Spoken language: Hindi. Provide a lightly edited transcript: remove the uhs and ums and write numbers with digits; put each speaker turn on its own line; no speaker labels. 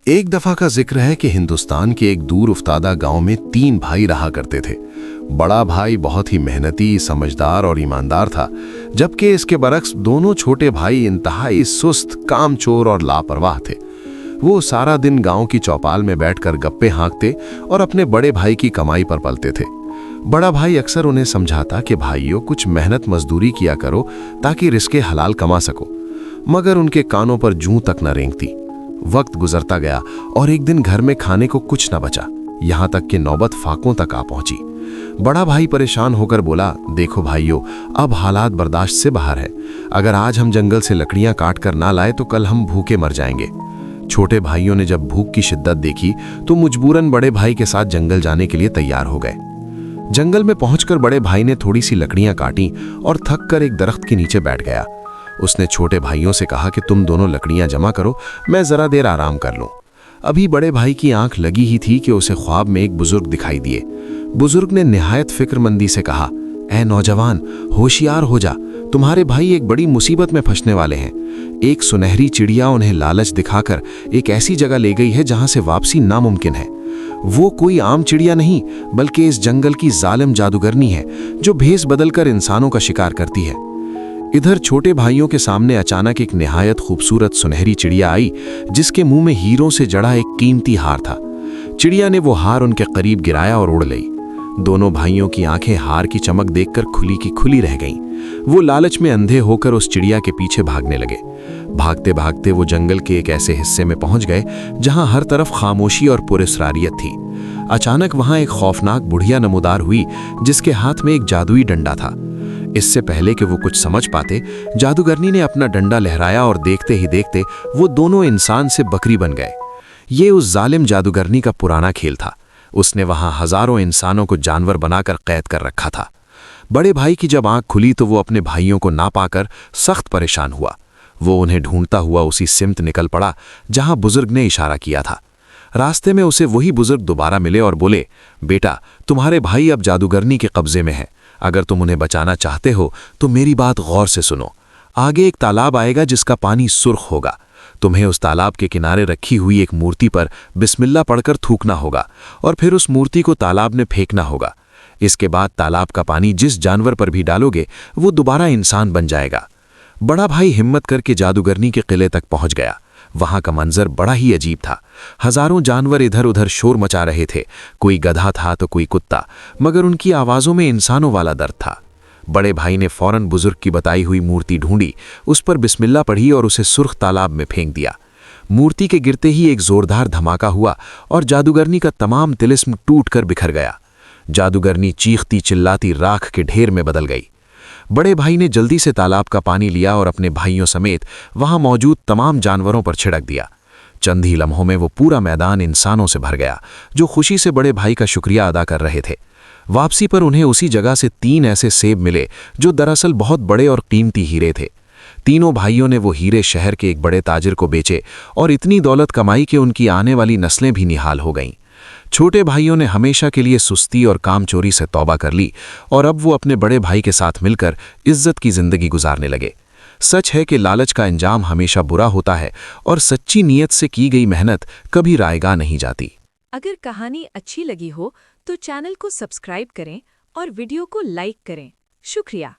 एक दफा का जिक्र है कि हिंदुस्तान के एक दूर उफ्तादा गांव में 3 भाई रहा करते थे। बड़ा भाई बहुत ही मेहनती, समझदार और ईमानदार था, जबकि इसके बरक्स दोनों छोटे भाई इंतहाई सुस्त, कामचोर और लापरवाह थे। वो सारा दिन गांव की चौपाल में बैठकर गप्पे हाँकते और अपने बड़े भाई की कमाई पर पलते थे। बड़ा भाई अक्सर उन्हें समझाता कि भाइयों, कुछ मेहनत मजदूरी किया करो ताकि रिस्के हलाल कमा सको, मगर उनके कानों पर जूं तक न रेंगती। वक्त गुजरता गया और एक दिन घर में खाने को कुछ न बचा, यहाँ तक कि नौबत फाकों तक आ पहुंची। बड़ा भाई परेशान होकर बोला, देखो भाइयों, अब हालात बर्दाश्त से बाहर है। अगर आज हम जंगल से लकड़ियां काट कर ना लाए तो कल हम भूखे मर जाएंगे। छोटे भाइयों ने जब भूख की शिद्दत देखी तो मजबूरन बड़े भाई के साथ जंगल जाने के लिए तैयार हो गए। जंगल में पहुंचकर बड़े भाई ने थोड़ी सी लकड़ियां काटी और थक कर एक दरख्त के नीचे बैठ गया। उसने छोटे भाइयों से कहा कि तुम दोनों लकड़ियां जमा करो, मैं जरा देर आराम कर लूं। अभी बड़े भाई की आंख लगी ही थी कि उसे ख्वाब में एक बुजुर्ग दिखाई दिए। बुजुर्ग ने निहायत फिक्रमंदी से कहा, ऐ नौजवान, होशियार हो जा, तुम्हारे भाई एक बड़ी मुसीबत में फंसने वाले हैं। एक सुनहरी चिड़िया उन्हें लालच दिखाकर एक ऐसी जगह ले गई है जहां से वापसी नामुमकिन है। वो कोई आम चिड़िया नहीं, बल्कि इस जंगल की जालिम जादूगरनी है जो भेष बदलकर इंसानों का शिकार करती है। इधर छोटे भाइयों के सामने अचानक एक निहायत खूबसूरत सुनहरी चिड़िया आई, जिसके मुंह में हीरों से जड़ा एक कीमती हार था। चिड़िया ने वो हार उनके करीब गिराया और उड़ गई। दोनों भाइयों की आंखें हार की चमक देखकर खुली की खुली रह गईं। वो लालच में अंधे होकर उस चिड़िया के पीछे भागने लगे। भागते भागते वो जंगल के एक ऐसे हिस्से में पहुंच गए जहां हर तरफ खामोशी और पुरस्रारियत थी। अचानक वहां एक खौफनाक बुढ़िया नमूदार हुई, जिसके हाथ में एक जादुई डंडा था। इससे पहले कि वो कुछ समझ पाते, जादूगरनी ने अपना डंडा लहराया और देखते ही देखते वो दोनों इंसान से बकरी बन गए। ये उस जालिम जादूगरनी का पुराना खेल था। उसने वहां हजारों इंसानों को जानवर बनाकर कैद कर रखा था। बड़े भाई की जब आंख खुली तो वो अपने भाइयों को ना पाकर सख्त परेशान हुआ। वो उन्हें ढूंढता हुआ उसी सिमत निकल पड़ा जहां बुजुर्ग ने इशारा किया था। रास्ते में उसे वही बुजुर्ग दोबारा मिले और बोले, बेटा, तुम्हारे भाई अब जादूगरनी के कब्जे में है। अगर तुम उन्हें बचाना चाहते हो तो मेरी बात गौर से सुनो। आगे एक तालाब आएगा जिसका पानी सुर्ख होगा। तुम्हें उस तालाब के किनारे रखी हुई एक मूर्ति पर बिस्मिल्लाह पढ़कर थूकना होगा और फिर उस मूर्ति को तालाब में फेंकना होगा। इसके बाद तालाब का पानी जिस जानवर पर भी डालोगे वो दोबारा इंसान बन जाएगा। बड़ा भाई हिम्मत करके जादूगरनी के किले तक पहुंच गया। वहां का मंजर बड़ा ही अजीब था। हजारों जानवर इधर उधर शोर मचा रहे थे। कोई गधा था तो कोई कुत्ता, मगर उनकी आवाजों में इंसानों वाला दर्द था। बड़े भाई ने फौरन बुजुर्ग की बताई हुई मूर्ति ढूंढी, उस पर बिस्मिल्लाह पढ़ी और उसे सुर्ख तालाब में फेंक दिया। मूर्ति के गिरते ही एक जोरदार धमाका हुआ और जादूगरनी का तमाम तिलिस्म टूटकर बिखर गया। जादूगरनी चीखती चिल्लाती राख के ढेर में बदल गई। बड़े भाई ने जल्दी से तालाब का पानी लिया और अपने भाइयों समेत वहां मौजूद तमाम जानवरों पर छिड़क दिया। चंद ही लम्हों में वो पूरा मैदान इंसानों से भर गया, जो खुशी से बड़े भाई का शुक्रिया अदा कर रहे थे। वापसी पर उन्हें उसी जगह से 3 ऐसे सेब मिले जो दरअसल बहुत बड़े और कीमती हीरे थे। तीनों भाइयों ने वो हीरे शहर के एक बड़े ताजिर को बेचे और इतनी दौलत कमाई कि उनकी आने वाली नस्लें भी निहाल हो गईं। छोटे भाइयों ने हमेशा के लिए सुस्ती और कामचोरी से तौबा कर ली और अब वो अपने बड़े भाई के साथ मिलकर इज्जत की जिंदगी गुजारने लगे। सच है कि लालच का अंजाम हमेशा बुरा होता है और सच्ची नीयत से की गई मेहनत कभी रायगा नहीं जाती।
अगर कहानी अच्छी लगी हो तो चैनल को सब्सक्राइब करें और वीडियो को लाइक करें। शुक्रिया।